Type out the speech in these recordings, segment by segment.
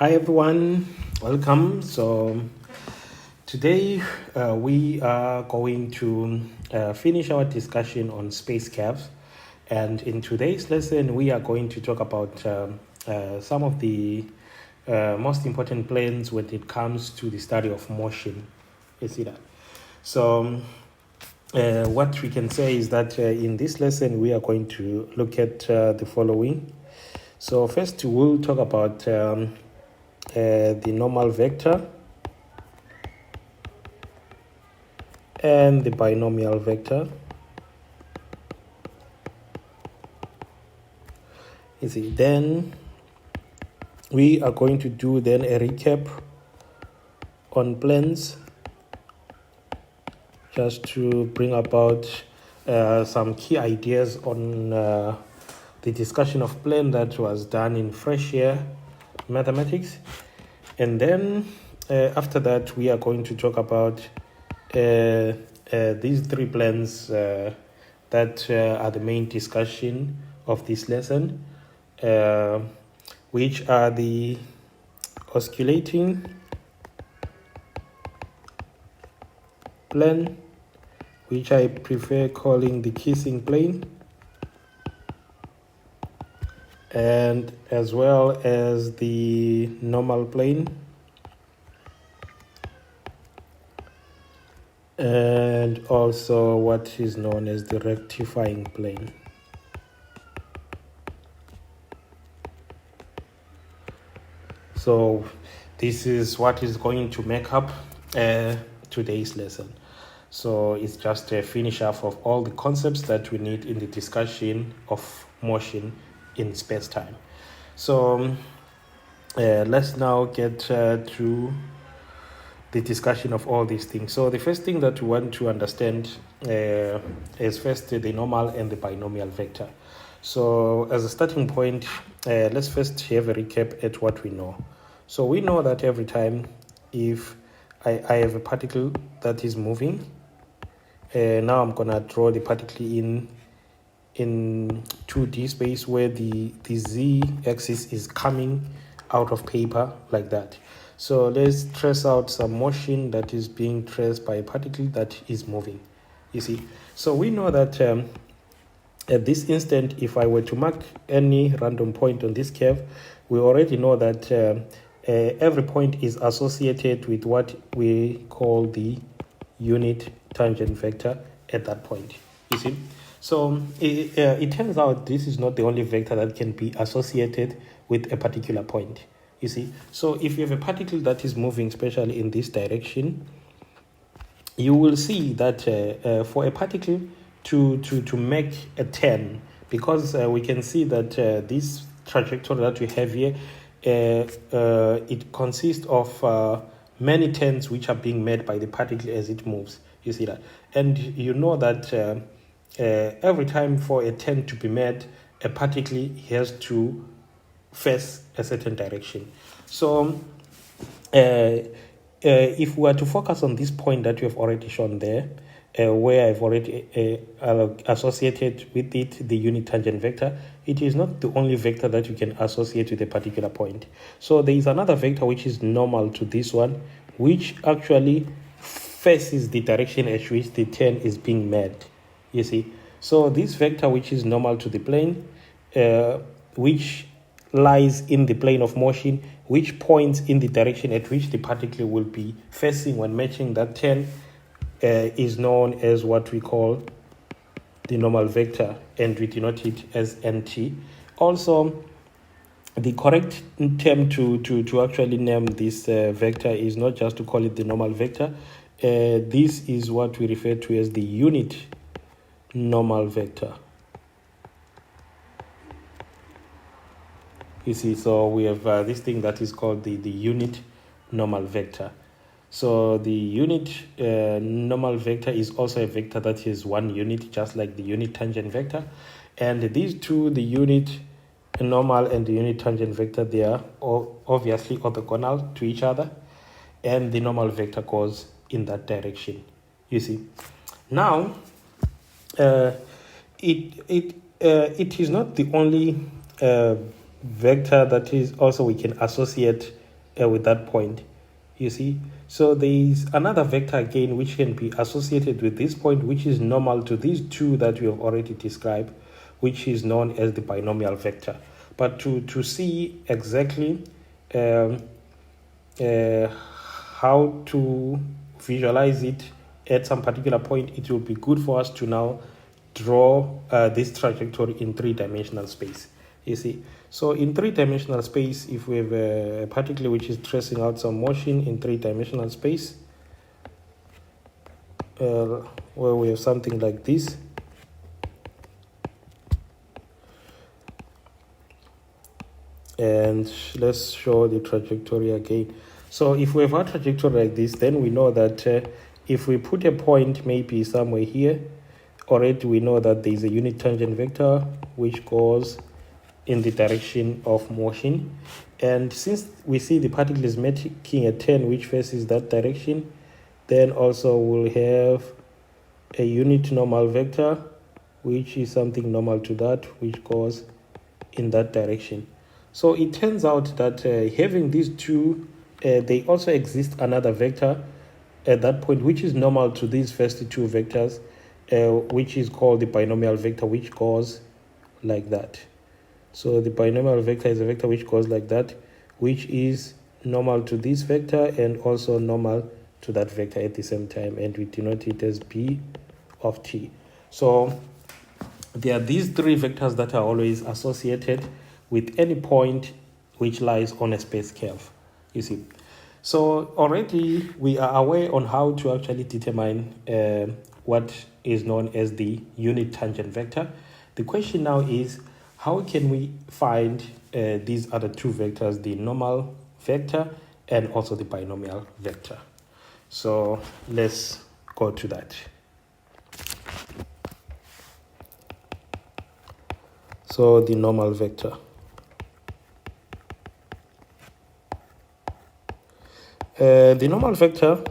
Hi everyone, welcome. So today we are going to finish our discussion on space caves, and in today's lesson we are going to talk about some of the most important planes when it comes to the study of motion. You see that? So what we can say is that in this lesson we are going to look at the following. So first we'll talk about the normal vector and the binomial vector. You see, then we are going to do then a recap on planes, just to bring about some key ideas on the discussion of plane that was done in fresh year mathematics. And then after that we are going to talk about these three planes that are the main discussion of this lesson, which are the osculating plane, which I prefer calling the kissing plane, and as well as the normal plane, and also what is known as the rectifying plane. So this is what is going to make up today's lesson. So it's just a finish off of all the concepts that we need in the discussion of motion in space-time. So let's now get to the discussion of all these things. So the first thing that we want to understand is first the normal and the binomial vector. So as a starting point, let's first have a recap at what we know. So we know that every time if I have a particle that is moving, now I'm gonna draw the particle in 2D space where the z-axis is coming out of paper like that. So let's trace out some motion that is being traced by a particle that is moving. You see, so we know that at this instant, if I were to mark any random point on this curve, we already know that every point is associated with what we call the unit tangent vector at that point. You see, so it turns out this is not the only vector that can be associated with a particular point. You see, so if you have a particle that is moving, especially in this direction, you will see that for a particle to make a turn, because we can see that this trajectory that we have here, it consists of many turns which are being made by the particle as it moves. You see that, and you know that every time for a turn to be made, a particle has to face a certain direction. So if we are to focus on this point that we have already shown there, where I've already associated with it the unit tangent vector, it is not the only vector that you can associate with a particular point. So there is another vector which is normal to this one, which actually faces the direction at which the turn is being made. You see, so this vector which is normal to the plane, which lies in the plane of motion, which points in the direction at which the particle will be facing when matching that turn, is known as what we call the normal vector, and we denote it as nt. Also, the correct term to actually name this vector is not just to call it the normal vector. This is what we refer to as the unit normal vector. You see, so we have this thing that is called the unit normal vector. So the unit normal vector is also a vector that is one unit, just like the unit tangent vector. And these two, the unit normal and the unit tangent vector, they are obviously orthogonal to each other, and the normal vector goes in that direction. You see, now it is not the only vector that is also we can associate with that point. You see, so there is another vector again which can be associated with this point, which is normal to these two that we have already described, which is known as the binomial vector. But to see exactly how to visualize it at some particular point, it will be good for us to now draw this trajectory in three-dimensional space. You see, so in three-dimensional space, if we have a particle which is tracing out some motion in three-dimensional space, where we have something like this, and let's show the trajectory again. So if we have a trajectory like this, then we know that if we put a point maybe somewhere here, already we know that there is a unit tangent vector which goes in the direction of motion. And since we see the particle is making a turn which faces that direction, then also we'll have a unit normal vector which is something normal to that, which goes in that direction. So it turns out that having these two, they also exist another vector at that point which is normal to these first two vectors, which is called the binomial vector, which goes like that. So the binomial vector is a vector which goes like that, which is normal to this vector and also normal to that vector at the same time, and we denote it as B of t. So there are these three vectors that are always associated with any point which lies on a space curve, you see. So already we are aware on how to actually determine what is known as the unit tangent vector. The question now is, how can we find these other two vectors, the normal vector and also the binomial vector? So let's go to that. So the normal vector. The normal vector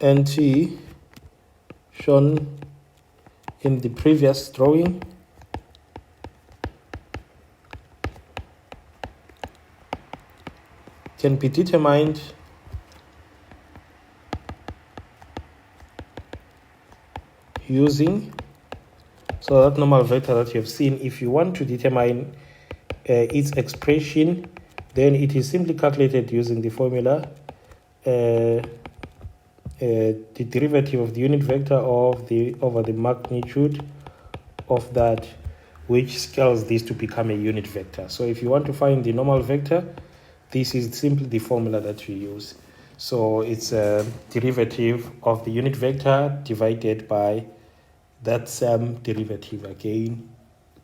NT shown in the previous drawing can be determined using, so that normal vector that you have seen, if you want to determine its expression, then it is simply calculated using the formula the derivative of the unit vector over the magnitude of that which scales this to become a unit vector. So if you want to find the normal vector, this is simply the formula that you use. So it's a derivative of the unit vector divided by that same derivative again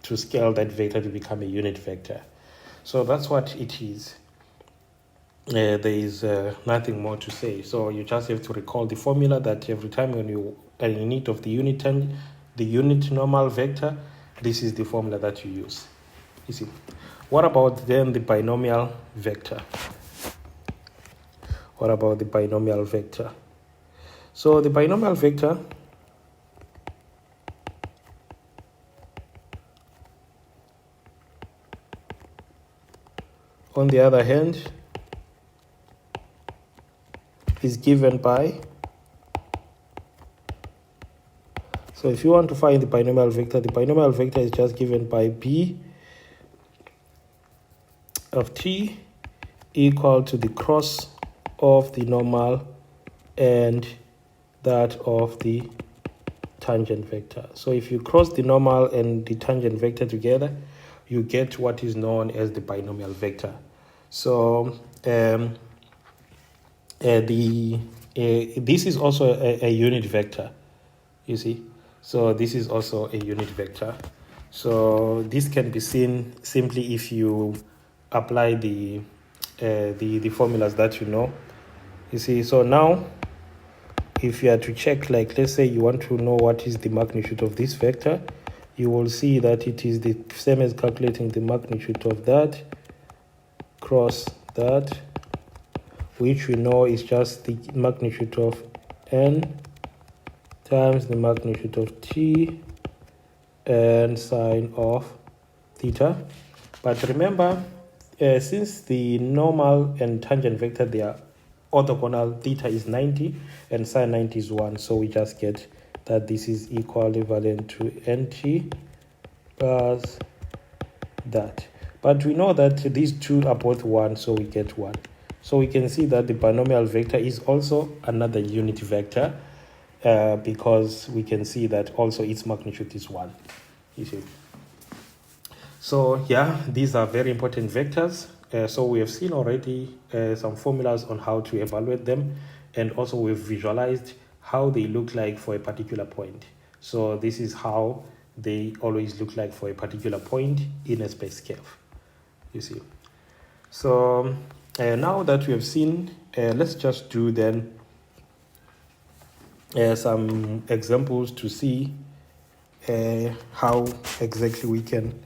to scale that vector to become a unit vector. So that's what it is. There is nothing more to say. So you just have to recall the formula that every time when you are in need of the unit normal vector, this is the formula that you use. You see. What about then the binomial vector? What about the binomial vector? So the binomial vector on the other hand is given by, so if you want to find the binomial vector is just given by B of t equal to the cross of the normal and that of the tangent vector. So if you cross the normal and the tangent vector together, you get what is known as the binomial vector. So this is also a unit vector, you see. So this is also a unit vector. So this can be seen simply if you apply the formulas that you know. You see, so now if you are to check, like let's say you want to know what is the magnitude of this vector, you will see that it is the same as calculating the magnitude of that cross that, which we know is just the magnitude of n times the magnitude of t and sine of theta. But remember, since the normal and tangent vector, they are orthogonal, theta is 90 and sine 90 is 1. So we just get that this is equivalent to nt plus that. But we know that these two are both 1, so we get 1. So we can see that the binomial vector is also another unit vector, because we can see that also its magnitude is 1. You see. So yeah, these are very important vectors. So we have seen already some formulas on how to evaluate them, and also we've visualized how they look like for a particular point. So this is how they always look like for a particular point in a space curve, you see. So now that we have seen, let's just do then some examples to see how exactly we can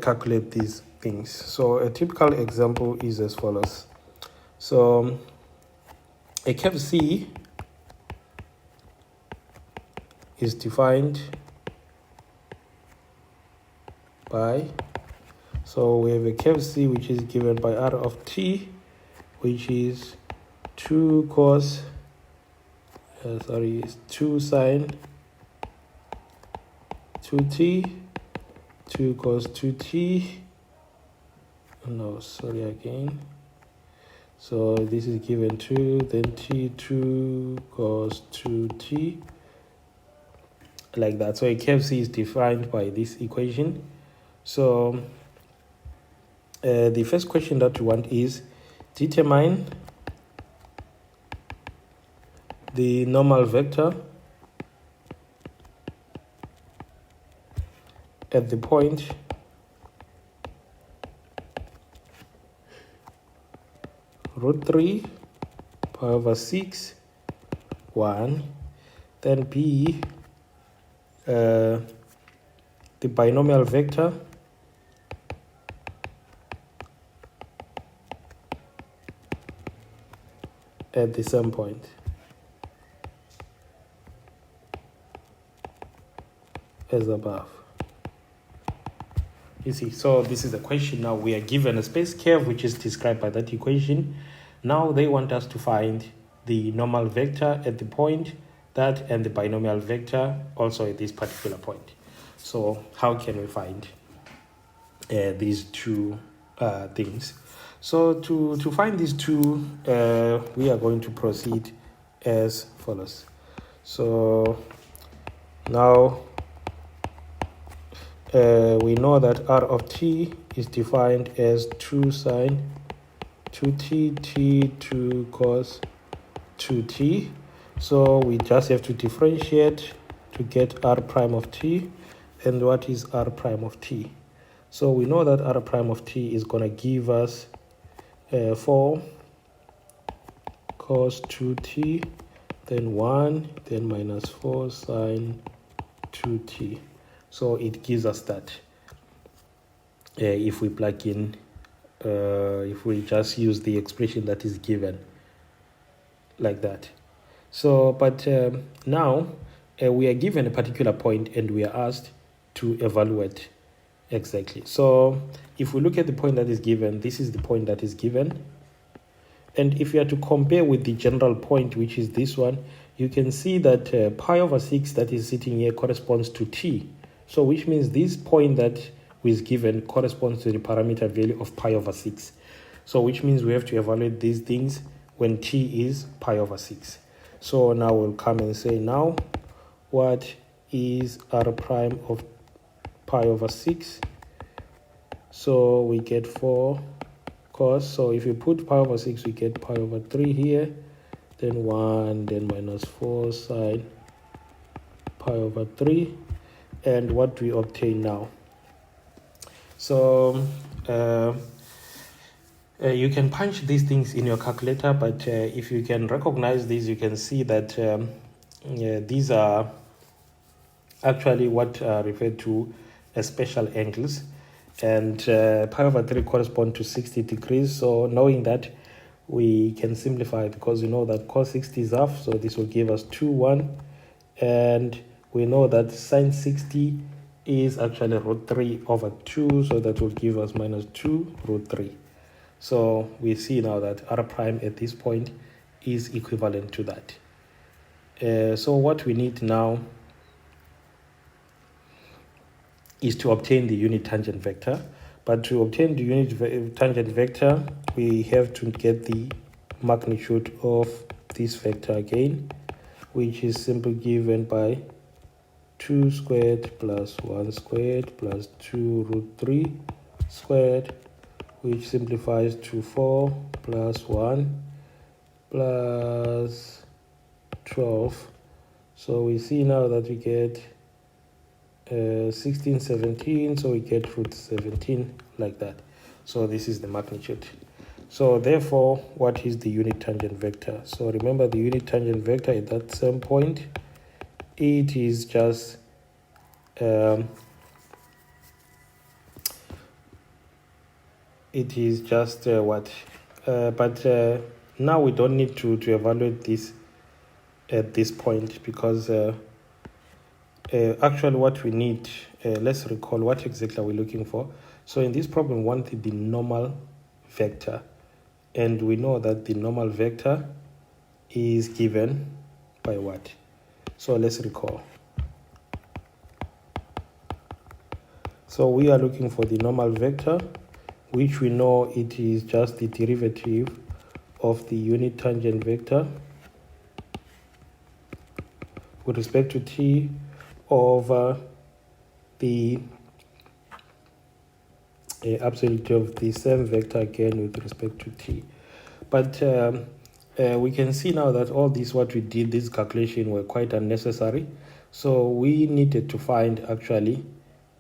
calculate these things. So a typical example is as follows. So a curve C is defined by, so we have a curve C which is given by r of t, which is 2 cos, it's 2 sine 2t, 2 cos 2t, no, sorry again. So this is given 2, then t, 2 cos 2t, like that. So a curve C is defined by this equation. So the first question that we want is determine the normal vector at the point √3 pi over 6 1, then B the binomial vector at the same point. As above. You see, so this is the question. Now we are given a space curve which is described by that equation. Now they want us to find the normal vector at the point that, and the binomial vector also at this particular point. So how can we find these two things? So to find these two, we are going to proceed as follows. So now we know that r of t is defined as 2 sine 2t, t, 2 cos 2t. So we just have to differentiate to get r prime of t. And what is r prime of t? So we know that r prime of t is going to give us 4 cos 2t, then 1, then minus 4 sine 2t. So it gives us that if we plug in, if we just use the expression that is given like that. So, but now we are given a particular point and we are asked to evaluate exactly. So if we look at the point that is given, this is the point that is given. And if you are to compare with the general point, which is this one, you can see that pi over 6 that is sitting here corresponds to t. So which means this point that is given corresponds to the parameter value of pi over 6. So which means we have to evaluate these things when t is pi over 6. So now we'll come and say, now what is r prime of pi over 6? So we get 4 cos. So if you put pi over 6, we get pi over 3 here, then 1, then minus 4 sine pi over 3. And what do we obtain now? So you can punch these things in your calculator, but if you can recognize these, you can see that these are actually what are referred to as special angles. And pi over 3 correspond to 60 degrees. So knowing that, we can simplify, because we know that cos 60 is half, so this will give us 2, 1. And we know that sine 60 is actually root 3 over 2, so that will give us minus 2 root 3. So we see now that r prime at this point is equivalent to that. So what we need now is to obtain the unit tangent vector. But to obtain the unit tangent vector, we have to get the magnitude of this vector again, which is simply given by 2 squared plus 1 squared plus 2 root 3 squared, which simplifies to 4 plus 1 plus 12. So we see now that we get 16, 17, so we get root 17 like that. So this is the magnitude. So therefore, what is the unit tangent vector? So remember the unit tangent vector at that same point, it is just what? But now we don't need to evaluate this at this point, because actually what we need, let's recall what exactly are we looking for. So in this problem, we want the normal vector, and we know that the normal vector is given by what? So let's recall. So we are looking for the normal vector, which we know it is just the derivative of the unit tangent vector with respect to t over the absolute of the same vector again with respect to t. But we can see now that all this, what we did, this calculation were quite unnecessary. So we needed to find actually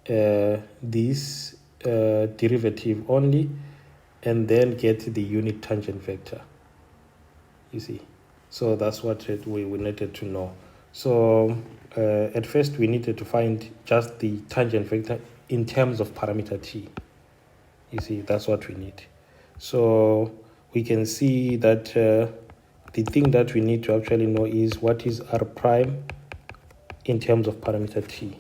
this derivative only, and then get the unit tangent vector, you see. So that's what we needed to know. So at first we needed to find just the tangent vector in terms of parameter t, you see. That's what we need. So we can see that the thing that we need to actually know is what is r prime in terms of parameter t.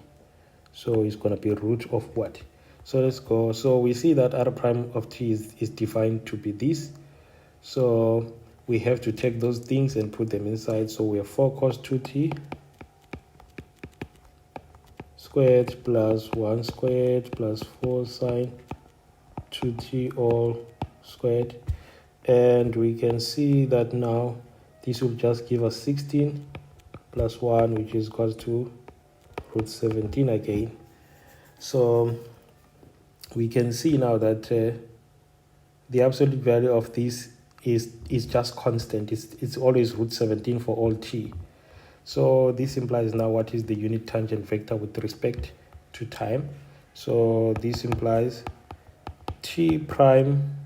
So it's going to be root of what? So let's go. So we see that r prime of t is defined to be this. So we have to take those things and put them inside. So we have 4 cos 2t squared plus 1 squared plus 4 sine 2t all squared. And we can see that now this will just give us 16 plus 1, which is equal to root 17 again. So we can see now that the absolute value of this is just constant. It's always root 17 for all t. So this implies now what is the unit tangent vector with respect to time. So this implies t prime,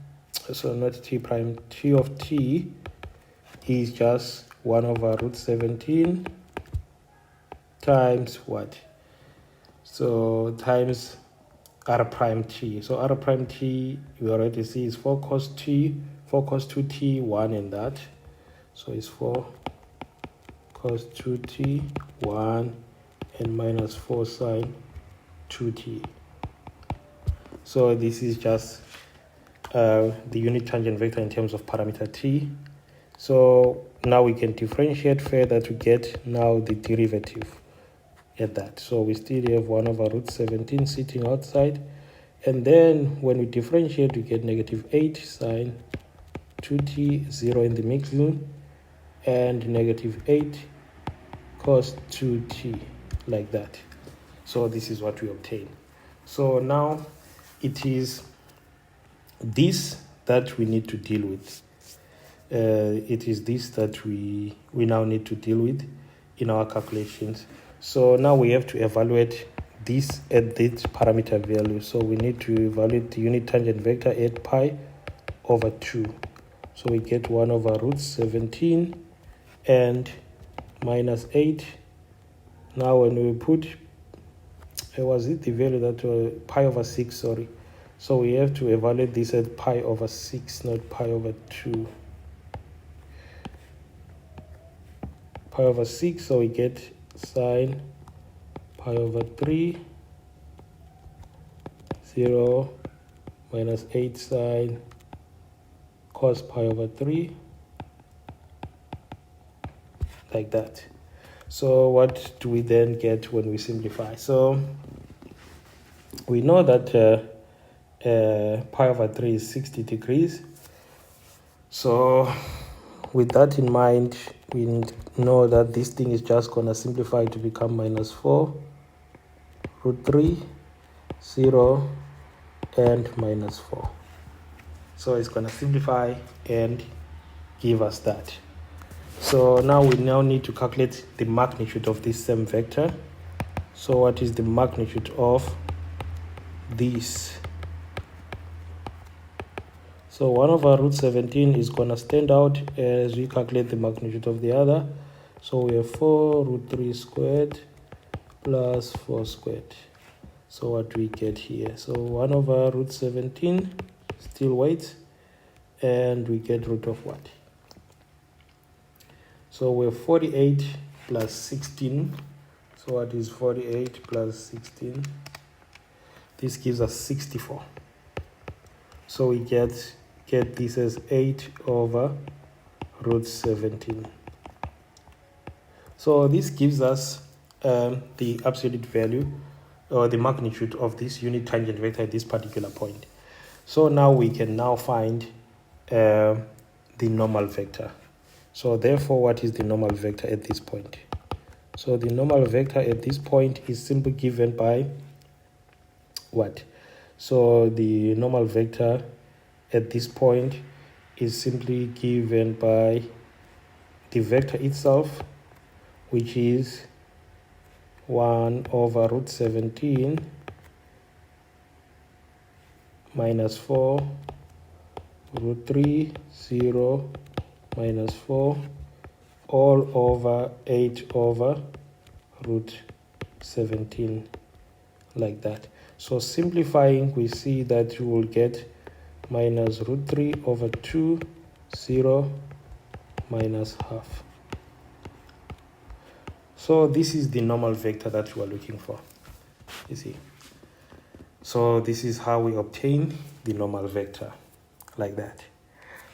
so not t prime, t of t is just 1 over root 17 times what? So times r prime t. So r prime t, we already see is 4 cos 2t, 1 and that. So it's 4 cos 2t, 1 and minus 4 sine 2t. So this is just the unit tangent vector in terms of parameter t. So now we can differentiate further to get now the derivative at that. So we still have 1 over root 17 sitting outside, and then when we differentiate we get negative 8 sine 2t, 0 in the middle, and negative 8 cos 2t like that. So this is what we obtain. So now it is this that we need to deal with. It is this that we now need to deal with in our calculations. So now we have to evaluate this at this parameter value. So we need to evaluate the unit tangent vector at pi over 2. So we get 1 over root 17 and minus 8. Now when we put, was it the value that pi over 6, sorry. So we have to evaluate this at pi over 6, not pi over 2. Pi over 6, so we get sine pi over 3 0 minus 8 sine cos pi over 3, like that. So what do we then get when we simplify? So we know that pi over 3 is 60 degrees. So with that in mind, we know that this thing is just going to simplify to become minus 4 root 3, 0, and minus 4. So it's going to simplify and give us that. So now we need to calculate the magnitude of this same vector. So what is the magnitude of this? So 1 over root 17 is going to stand out as we calculate the magnitude of the other. So we have 4 root 3 squared plus 4 squared. So what do we get here? So 1 over root 17 still weights, and we get root of what? So we have 48 plus 16. So what is 48 plus 16? This gives us 64. So we get this as 8 over root 17. So this gives us the absolute value or the magnitude of this unit tangent vector at this particular point. So now we can now find the normal vector. So therefore, what is the normal vector at this point? So the normal vector at this point is simply given by what? So the normal vector at this point is simply given by the vector itself, which is 1 over root 17 minus 4 root 3, 0, minus 4, all over 8 over root 17, like that. So simplifying, we see that you will get minus root 3 over 2, 0, minus half. So this is the normal vector that we are looking for, you see. So this is how we obtain the normal vector, like that.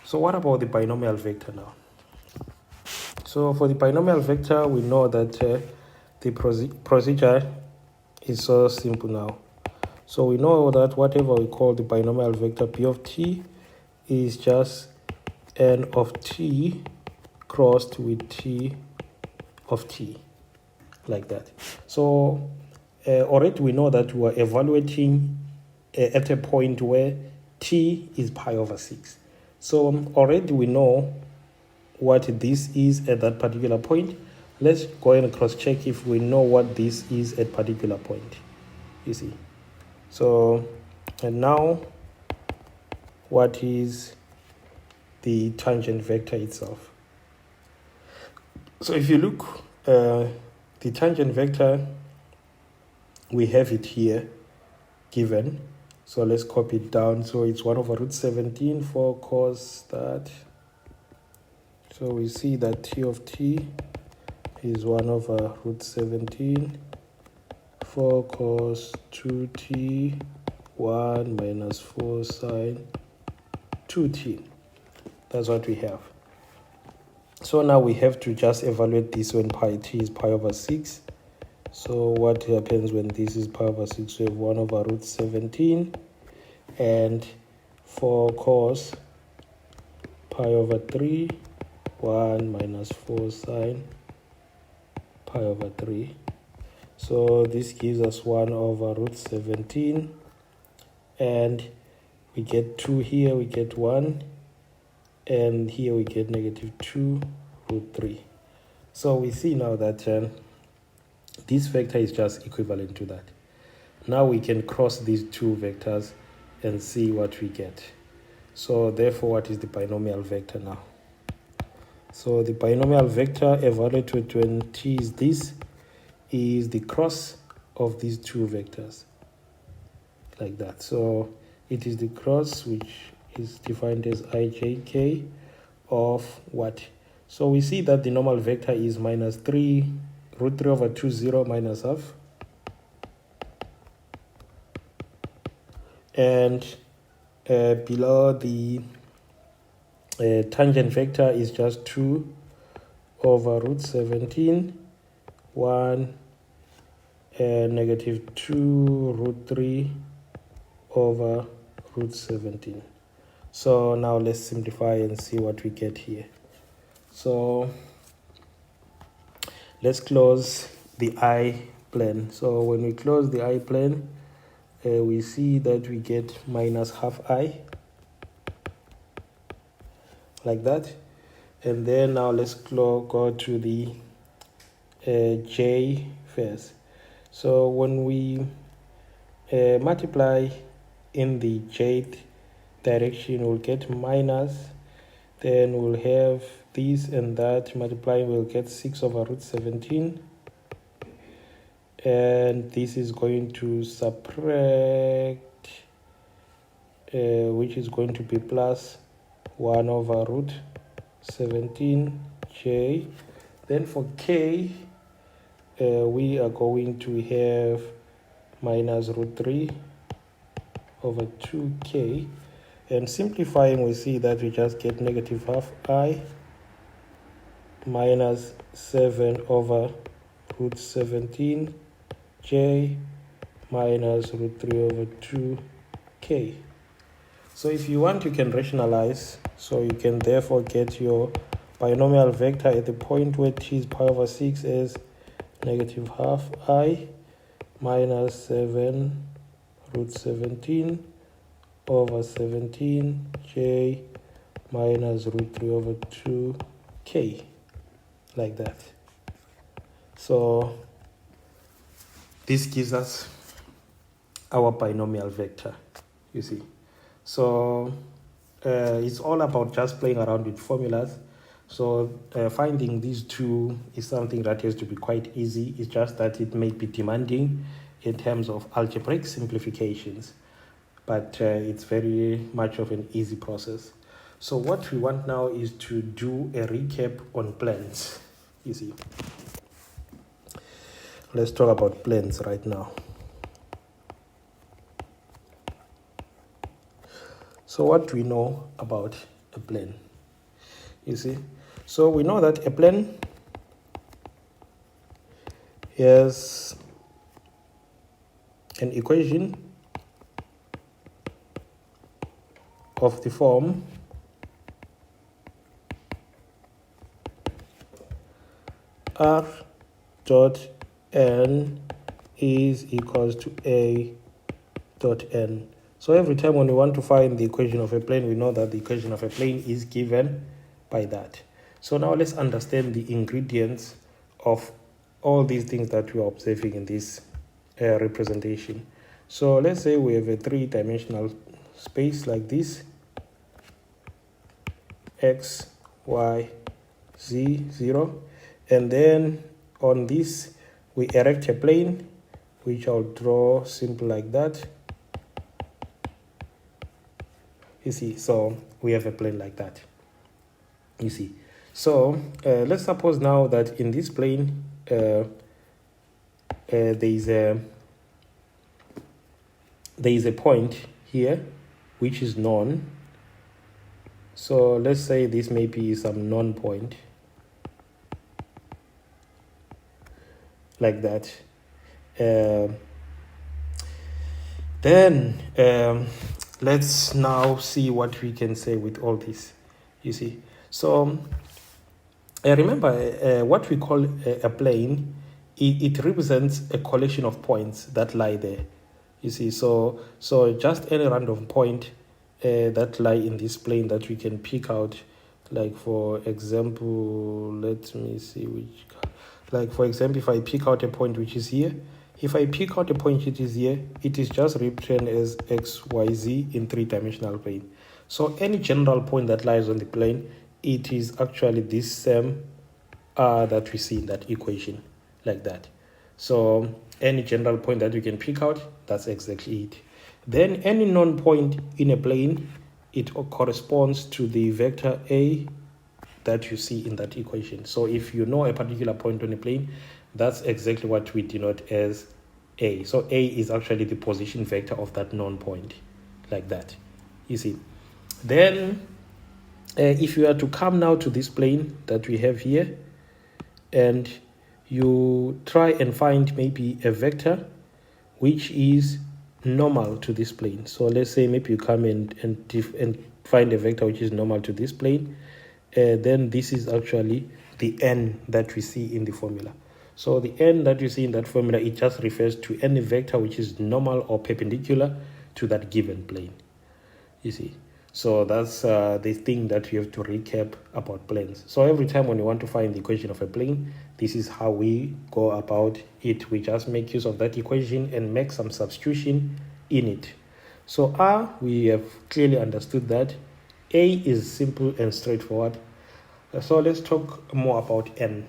So what about the binomial vector now? So for the binomial vector, we know that the procedure is so simple now. So we know that whatever we call the binomial vector p of t is just n of t crossed with t of t, like that. So already we know that we are evaluating at a point where t is pi over 6. So already we know what this is at that particular point. Let's go and cross-check if we know what this is at particular point, you see. So, and now, what is the tangent vector itself? So if you look, the tangent vector, we have it here, given. So let's copy it down. So it's 1 over root 17 for cos that. So we see that t of t is 1 over root 17 for cos 2t 1 minus 4 sine 2t. That's what we have. So now we have to just evaluate this when t is pi over 6. So what happens when this is pi over 6? We have 1 over root 17 and 4 cos pi over 3 1 minus 4 sine pi over 3. So this gives us 1 over root 17, and we get 2 here, we get 1, and here we get negative 2 root 3. So we see now that this vector is just equivalent to that. Now we can cross these two vectors and see what we get. So therefore, what is the binomial vector now? So the binomial vector evaluated when t is this is the cross of these two vectors, like that. So it is the cross which is defined as ijk of what? So we see that the normal vector is minus 3 root 3 over 2, 0 minus half. and below the tangent vector is just 2 over root 17, 1, negative 2 root 3 over root 17. So now let's simplify and see what we get here. So let's close the I-plane. So when we close the I-plane, we see that we get minus half I, like that. And then now let's go to the J first. So when we multiply in the jth direction, we'll get minus, then we'll have this and that multiplying, we'll get 6 over root 17, and this is going to subtract, which is going to be plus 1 over root 17j. Then for k, we are going to have minus root 3 over 2k, and simplifying we see that we just get negative half I minus 7 over root 17j minus root 3 over 2k. So if you want, you can rationalize. So you can therefore get your binomial vector at the point where t is pi over 6 as negative half I minus 7 root 17 over 17j minus root 3 over 2k, like that. So this gives us our binomial vector, you see. So it's all about just playing around with formulas. So finding these two is something that has to be quite easy. It's just that it may be demanding in terms of algebraic simplifications, but it's very much of an easy process. So what we want now is to do a recap on planes, you see. Let's talk about planes right now. So what do we know about a plane? You see, so we know that a plane has an equation of the form r dot n is equals to a dot n. So every time when we want to find the equation of a plane, we know that the equation of a plane is given by that. So now let's understand the ingredients of all these things that we are observing in this representation. So let's say we have a three-dimensional space like this, x, y, z, 0, and then on this we erect a plane, which I'll draw simple like that. You see, so we have a plane like that, you see. So let's suppose now that in this plane there is a point here which is known. So let's say this may be some known point like that. Then let's now see what we can say with all this, you see. So remember what we call a plane, it represents a collection of points that lie there, you see. So just any random point that lie in this plane that we can pick out. Like for example, let me see which, like for example, if I pick out a point which is here, if I pick out a point which is here, it is just represented as x, y, z in three-dimensional plane. So any general point that lies on the plane, it is actually this same that we see in that equation, like that. So any general point that you can pick out, that's exactly it. Then any known point in a plane, it corresponds to the vector a that you see in that equation. So if you know a particular point on a plane, that's exactly what we denote as a. So a is actually the position vector of that known point, like that. You see. Then if you are to come now to this plane that we have here, and you try and find maybe a vector which is normal to this plane. So let's say maybe you come and find a vector which is normal to this plane, then this is actually the n that we see in the formula. So the n that you see in that formula, it just refers to any vector which is normal or perpendicular to that given plane. You see. So that's the thing that you have to recap about planes. So every time when you want to find the equation of a plane, this is how we go about it. We just make use of that equation and make some substitution in it. So R, we have clearly understood that. A is simple and straightforward. So let's talk more about N.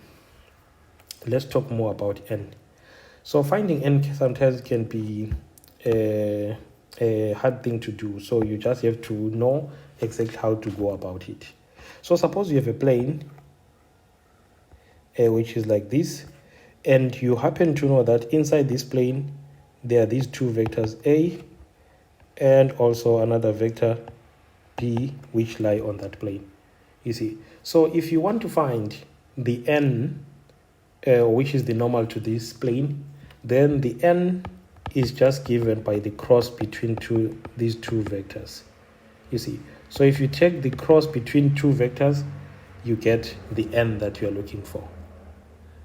Let's talk more about N. So finding N sometimes can be a hard thing to do. So you just have to know exactly how to go about it. So suppose you have a plane which is like this, and you happen to know that inside this plane there are these two vectors A and also another vector B which lie on that plane. You see. So if you want to find the N which is the normal to this plane, then the N is just given by the cross between these two vectors. You see. So if you take the cross between two vectors, you get the N that you are looking for.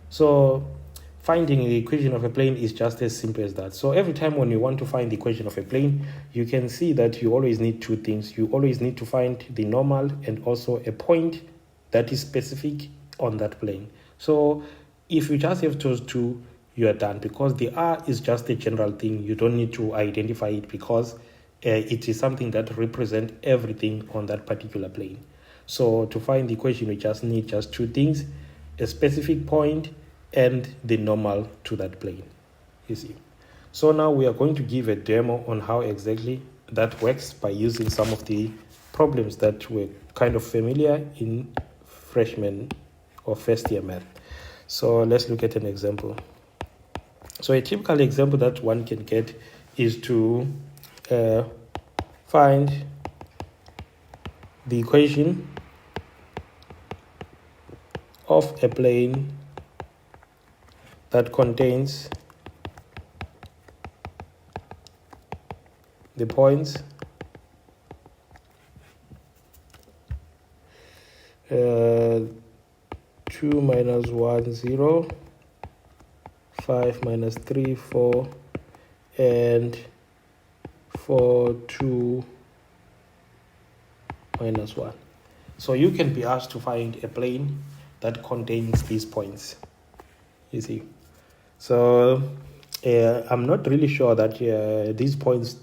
So finding the equation of a plane is just as simple as that. So every time when you want to find the equation of a plane, you can see that you always need two things. You always need to find the normal and also a point that is specific on that plane. So if you just have those two, you are done, because the R is just a general thing. You don't need to identify it because it is something that represents everything on that particular plane. So to find the equation, we just need just two things: a specific point and the normal to that plane. You see. So now we are going to give a demo on how exactly that works by using some of the problems that were kind of familiar in freshman or first year math. So let's look at an example. So a typical example that one can get is to find the equation of a plane that contains the points 2 minus 1 0, 5 minus 3 4, and 4 2 minus 1. So you can be asked to find a plane that contains these points. You see. So I'm not really sure that these points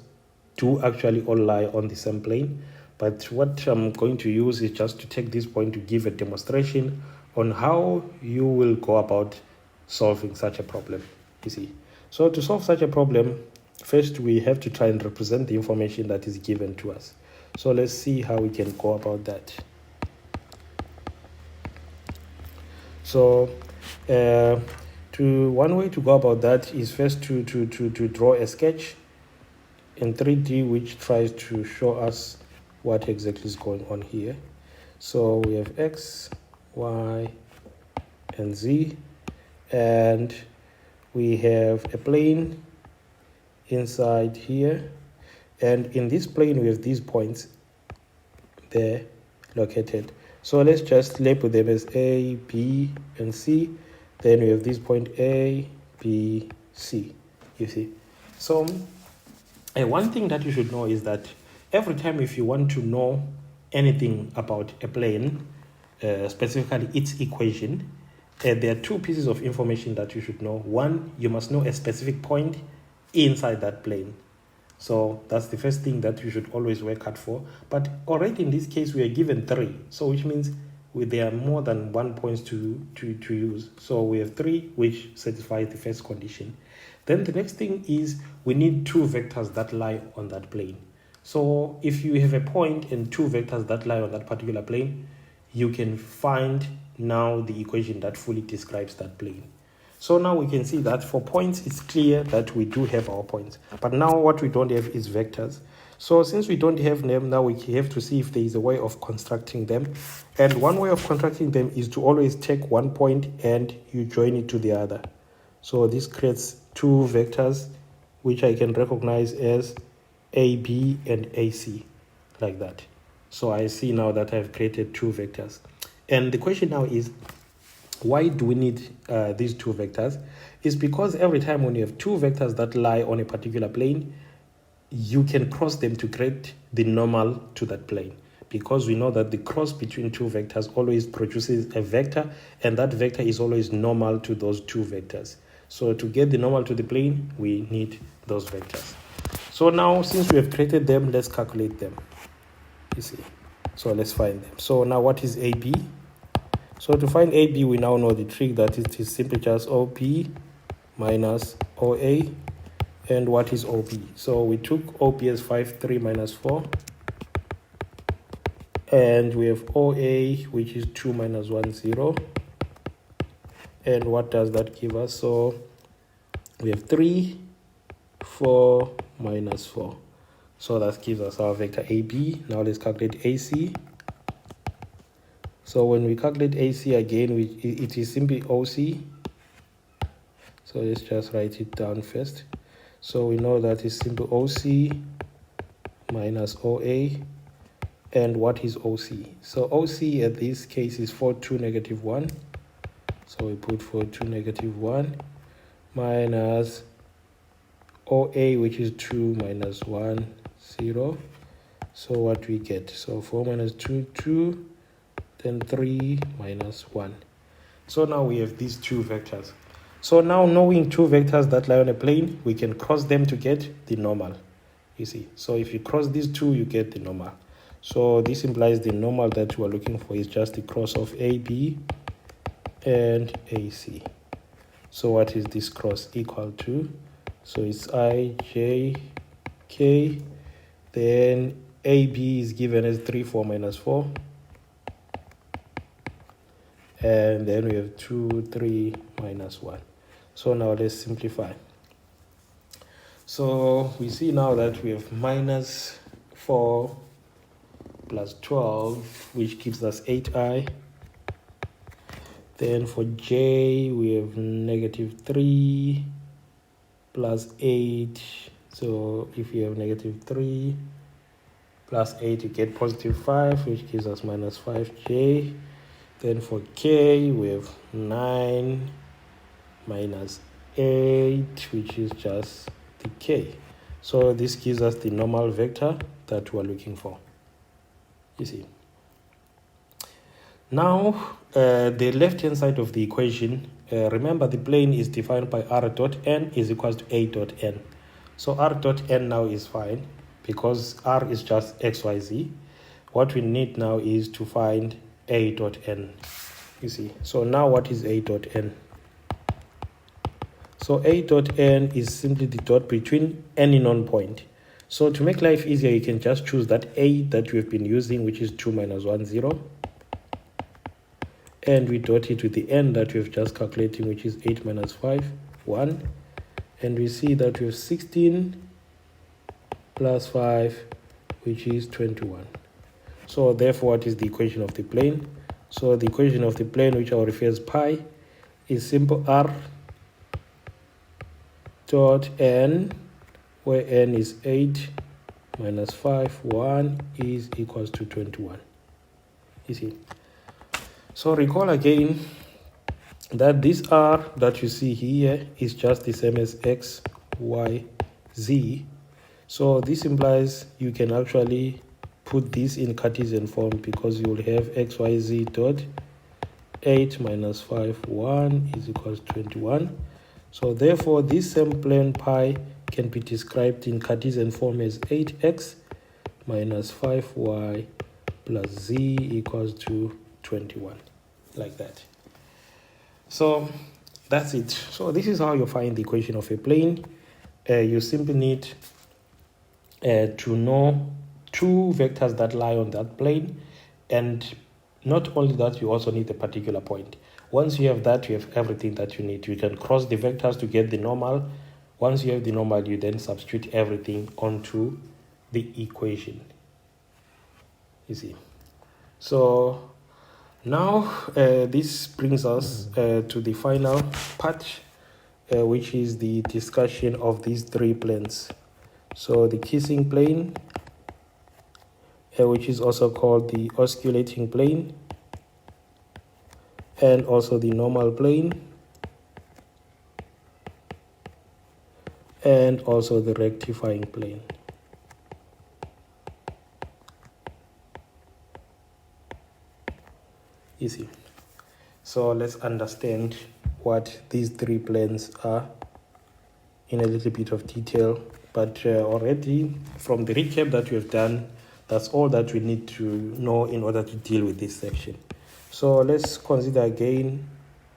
do actually all lie on the same plane, but what I'm going to use is just to take this point to give a demonstration on how you will go about solving such a problem. You see. So to solve such a problem, first we have to try and represent the information that is given to us. So let's see how we can go about that. So one way to go about that is first to draw a sketch in 3D which tries to show us what exactly is going on here. So we have X, Y, and Z, and we have a plane inside here, and in this plane we have these points there located. So let's just label them as A, B, and C. Then we have this point A, B, C. You see. So one thing that you should know is that every time if you want to know anything about a plane, specifically its equation, there are two pieces of information that you should know. One, you must know a specific point inside that plane. So that's the first thing that you should always work hard for. But already in this case, we are given 3. So which means there are more than 1 point to use. So we have 3, which satisfies the first condition. Then the next thing is we need 2 vectors that lie on that plane. So if you have a point and 2 vectors that lie on that particular plane, you can find now the equation that fully describes that plane. So now we can see that for points, it's clear that we do have our points. But now what we don't have is vectors. So since we don't have them, now we have to see if there is a way of constructing them. And one way of constructing them is to always take one point and you join it to the other. So this creates two vectors, which I can recognize as AB and AC, like that. So I see now that I've created two vectors. And the question now is, why do we need these two vectors? It's because every time when you have two vectors that lie on a particular plane, you can cross them to create the normal to that plane. Because we know that the cross between two vectors always produces a vector, and that vector is always normal to those two vectors. So to get the normal to the plane, we need those vectors. So now, since we have created them, let's calculate them. You see. So let's find them. So now what is AB? So to find AB, we now know the trick that it is simply just OP minus OA. And what is OP? So we took OP as 5, 3 minus 4. And we have OA, which is 2 minus 1, 0. And what does that give us? So we have 3, 4 minus 4. So that gives us our vector AB. Now let's calculate AC. So when we calculate AC again, it is simply OC. So let's just write it down first. So we know that it's simply OC minus OA. And what is OC? So OC at this case is 4, 2, negative 1. So we put 4, 2, negative 1 minus OA, which is 2 minus 1, 0. So what we get? So 4 minus 2, 2. Then 3 minus 1. So now we have these two vectors. So now knowing two vectors that lie on a plane, we can cross them to get the normal. You see. So if you cross these two, you get the normal. So this implies the normal that we are looking for is just the cross of AB and AC. So what is this cross equal to? So it's I, J, K. Then AB is given as 3, 4 minus 4. And then we have 2, 3 minus 1. So now let's simplify. So we see now that we have minus 4 plus 12, which gives us 8i. Then for j, we have negative 3 plus 8. So if you have negative 3 plus 8, you get positive 5, which gives us minus 5j. Then for k, we have 9 minus 8, which is just the k. So this gives us the normal vector that we're looking for. You see. Now, the left-hand side of the equation, remember the plane is defined by r dot n is equals to a dot n. So r dot n now is fine because r is just xyz. What we need now is to find a dot n. You see. So now what is a dot n? So a dot n is simply the dot between any known point. So to make life easier, you can just choose that a that we have been using, which is 2 minus 1, 0. And we dot it with the n that we've just calculated, which is 8 minus 5, 1. And we see that we have 16 plus 5, which is 21. So therefore, what is the equation of the plane? So the equation of the plane, which I will refer as pi, is simple r dot n, where n is 8 minus 5, 1 is equals to 21. You see. So recall again that this r that you see here is just the same as x, y, z. So this implies you can actually put this in Cartesian form because you will have x, y, z dot 8 minus 5, 1 is equals to 21. So therefore, this same plane pi can be described in Cartesian form as 8x minus 5y plus z equals to 21, like that. So that's it. So this is how you find the equation of a plane. You simply need to know two vectors that lie on that plane, and not only that, you also need a particular point. Once you have that, you have everything that you need. You can cross the vectors to get the normal. Once you have the normal, you then substitute everything onto the equation. You see. So now this brings us to the final part, which is the discussion of these three planes. So the kissing plane, which is also called the osculating plane, and also the normal plane, and also the rectifying plane. Easy. So let's understand what these three planes are in a little bit of detail. But already from the recap that we have done, that's all that we need to know in order to deal with this section. So let's consider again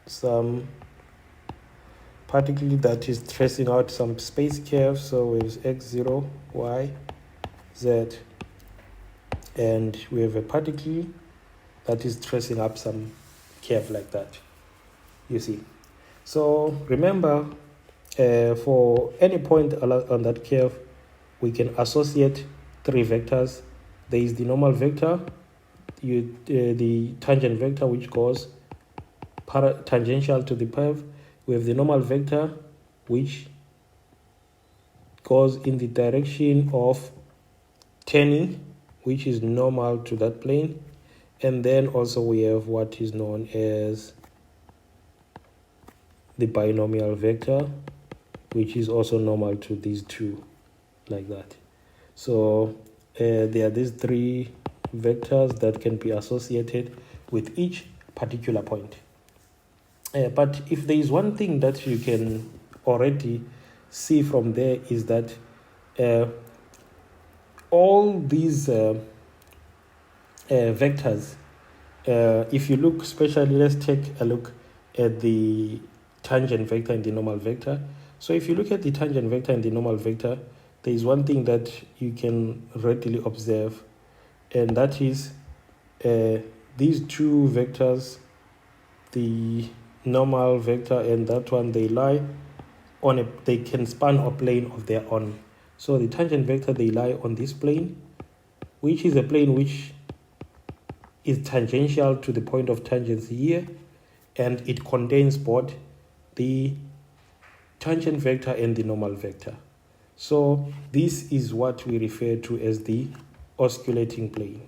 some particle that is tracing out some space curves. So we have x0, y, z, and we have a particle that is tracing up some curve like that, you see. So remember, for any point on that curve, we can associate three vectors. There is the normal vector, the tangent vector, which goes tangential to the curve. We have the normal vector, which goes in the direction of turning, which is normal to that plane. And then also we have what is known as the binomial vector, which is also normal to these two, like that. So there are these three vectors that can be associated with each particular point. But if there is one thing that you can already see from there, is that all these vectors, if you look, especially let's take a look at the tangent vector and the normal vector. So if you look at the tangent vector and the normal vector, there is one thing that you can readily observe, and that is these two vectors, the normal vector and that one, they lie on they can span a plane of their own. So the tangent vector, they lie on this plane, which is a plane which is tangential to the point of tangency here, and it contains both the tangent vector and the normal vector. So this is what we refer to as the osculating plane,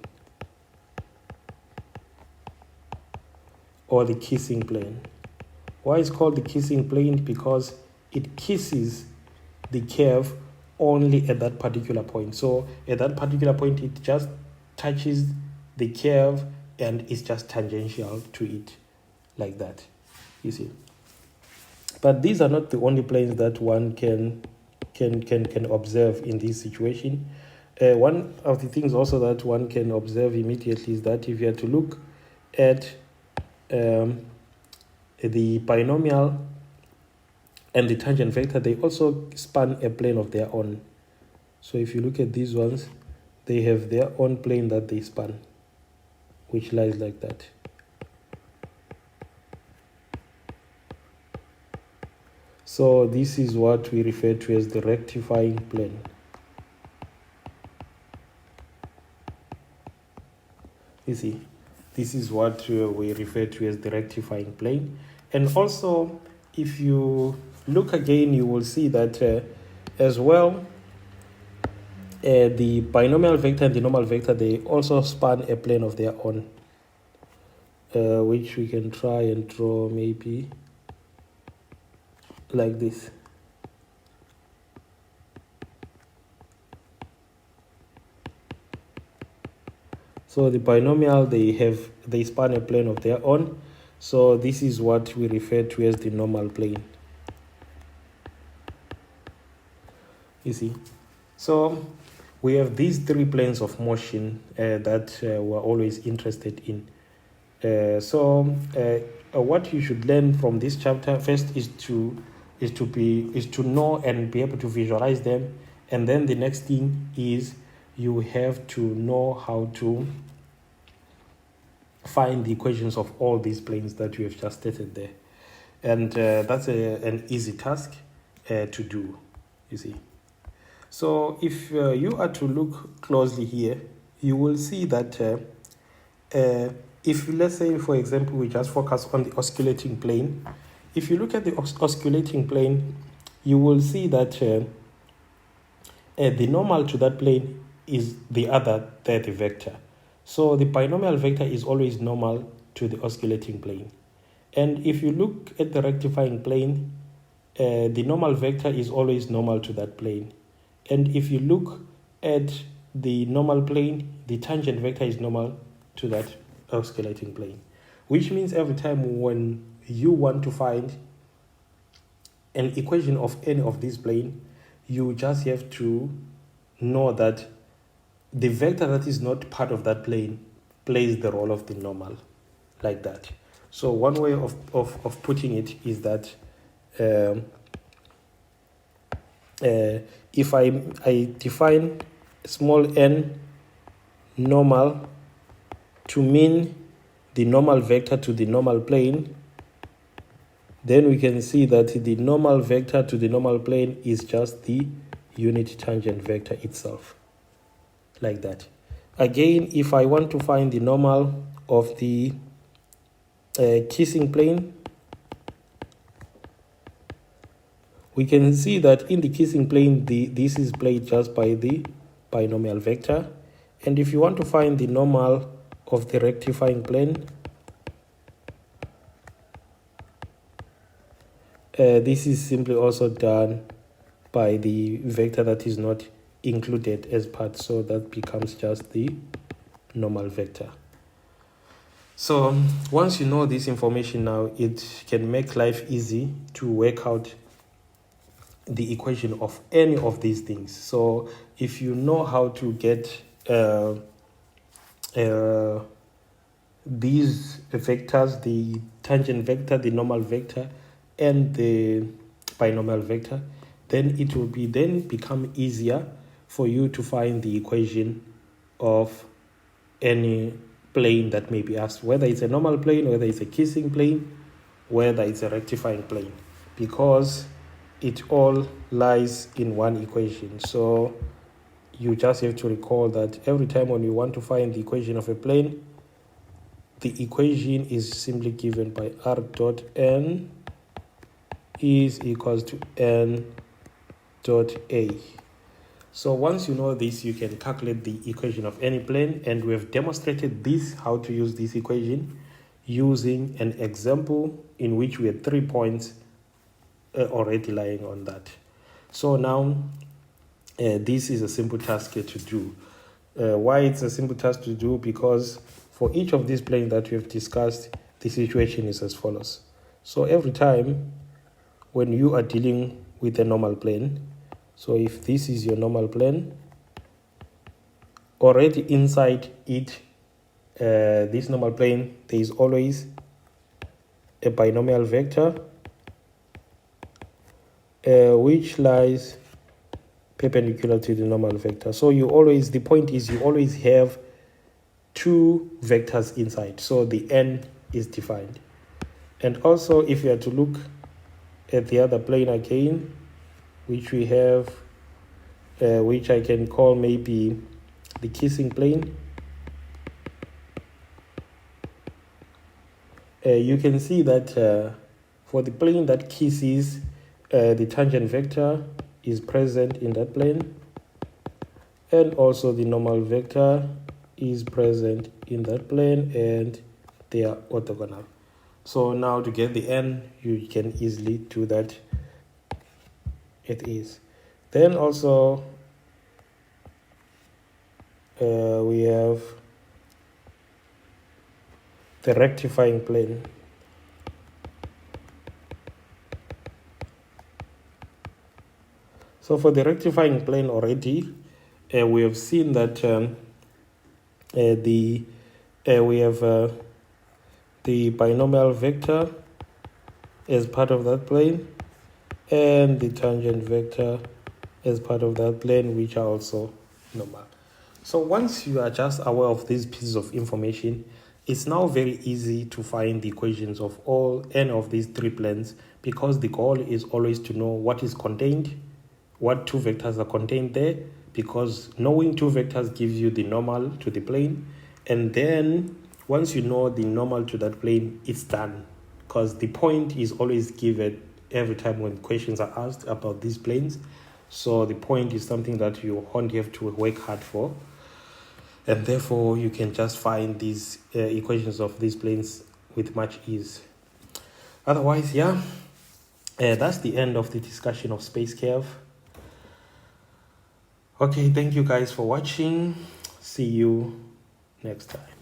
or the kissing plane. Why is it called the kissing plane? Because it kisses the curve only at that particular point. So at that particular point, it just touches the curve and it's just tangential to it, like that, you see. But these are not the only planes that one can observe in this situation. One of the things also that one can observe immediately is that if you are to look at the binomial and the tangent vector, they also span a plane of their own. So if you look at these ones, they have their own plane that they span, which lies like that. So this is what we refer to as the rectifying plane. You see, this is what we refer to as the rectifying plane. And also, if you look again, you will see that as well, the binomial vector and the normal vector, they also span a plane of their own, which we can try and draw maybe like this. So the binomial, they span a plane of their own. So this is what we refer to as the normal plane. You see, so we have these three planes of motion that we're always interested in. So what you should learn from this chapter first is to know and be able to visualize them, and then the next thing is you have to know how to find the equations of all these planes that we have just stated there. And that's an easy task to do, you see. So if you are to look closely here, you will see that if, let's say, for example, we just focus on the osculating plane. If you look at the osculating plane, you will see that the normal to that plane is the other third vector. So the binomial vector is always normal to the osculating plane. And if you look at the rectifying plane, the normal vector is always normal to that plane. And if you look at the normal plane, the tangent vector is normal to that osculating plane. Which means every time when you want to find an equation of any of these plane, you just have to know that the vector that is not part of that plane plays the role of the normal, like that. So one way of putting it is that if I define small n normal to mean the normal vector to the normal plane, then we can see that the normal vector to the normal plane is just the unit tangent vector itself, like that. Again, if I want to find the normal of the kissing plane, we can see that in the kissing plane, this is played just by the binomial vector. And if you want to find the normal of the rectifying plane, this is simply also done by the vector that is not included as part, so that becomes just the normal vector. So once you know this information now, it can make life easy to work out the equation of any of these things. So if you know how to get these vectors, the tangent vector, the normal vector, and the binomial vector, then it will become easier for you to find the equation of any plane that may be asked, whether it's a normal plane, whether it's a kissing plane, whether it's a rectifying plane, because it all lies in one equation. So you just have to recall that every time when you want to find the equation of a plane, the equation is simply given by r dot n is equals to n dot a. So once you know this, you can calculate the equation of any plane, and we have demonstrated this, how to use this equation, using an example in which we had 3 points already lying on that. So now this is a simple task to do. Why it's a simple task to do? Because for each of these planes that we have discussed, the situation is as follows. So every time when you are dealing with a normal plane, so if this is your normal plane, already inside it, this normal plane, there is always a binomial vector which lies perpendicular to the normal vector. So the point is you always have two vectors inside, so the n is defined. And also, if you are to look at the other plane again, which we have, which I can call maybe the kissing plane, you can see that for the plane that kisses, the tangent vector is present in that plane, and also the normal vector is present in that plane, and they are orthogonal. So now to get the n, you can easily do that. It is. Then also we have the rectifying plane. So for the rectifying plane already, we have seen that we have the binomial vector as part of that plane, and the tangent vector as part of that plane, which are also normal. So once you are just aware of these pieces of information, it's now very easy to find the equations of any of these three planes, because the goal is always to know what is contained, what two vectors are contained there, because knowing two vectors gives you the normal to the plane. And then once you know the normal to that plane, it's done, because the point is always given every time when questions are asked about these planes. So the point is something that you only have to work hard for, and therefore you can just find these equations of these planes with much ease. Otherwise, that's the end of the discussion of space curve. Okay, thank you guys for watching. See you next time.